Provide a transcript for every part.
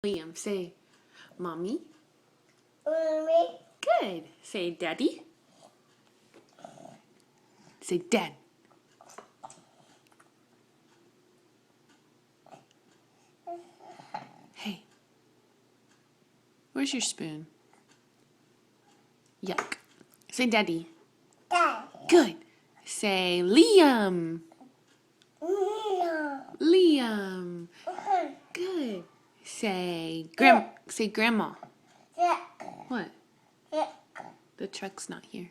Liam, say mommy. Mommy. Good. Say daddy. Say dad. Hey, where's your spoon? Yuck. Say daddy. Dad. Good. Say Liam. No. Liam. Good. Say grandma. Jack. What? Jack. The truck's not here.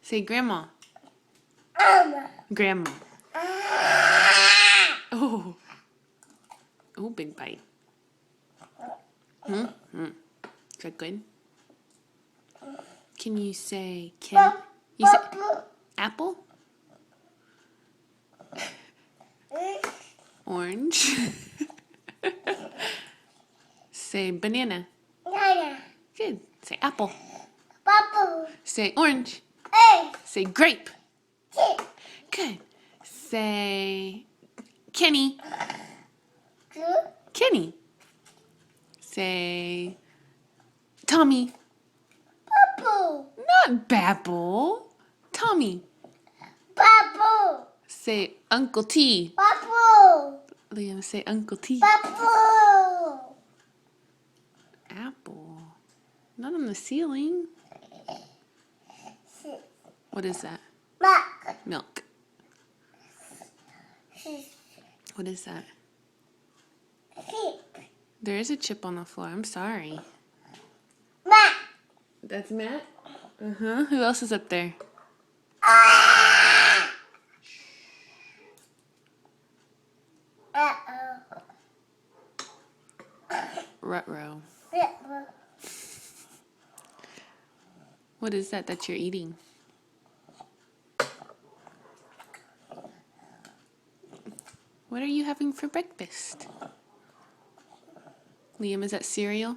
Say grandma. Grandma. Oh. Oh, big bite. Is that good? Can you say You say apple? Orange. Say banana. Nana. Good. Say apple. Bubble. Say orange. Hey. Say grape. Chip. Good. Say Kenny. Good. Kenny. Say Tommy. Bubble. Not Babble. Tommy. Bubble. Say Uncle T. Bubble. Liam, say Uncle T. Bubble. Apple. Not on the ceiling. What is that? Mac. Milk. What is that? Sheep. There is a chip on the floor. I'm sorry. Mac. That's Matt? Uh-huh. Who else is up there? Uh-oh. Ruh-roh. Bubble. What is that you're eating? What are you having for breakfast? Liam, is that cereal?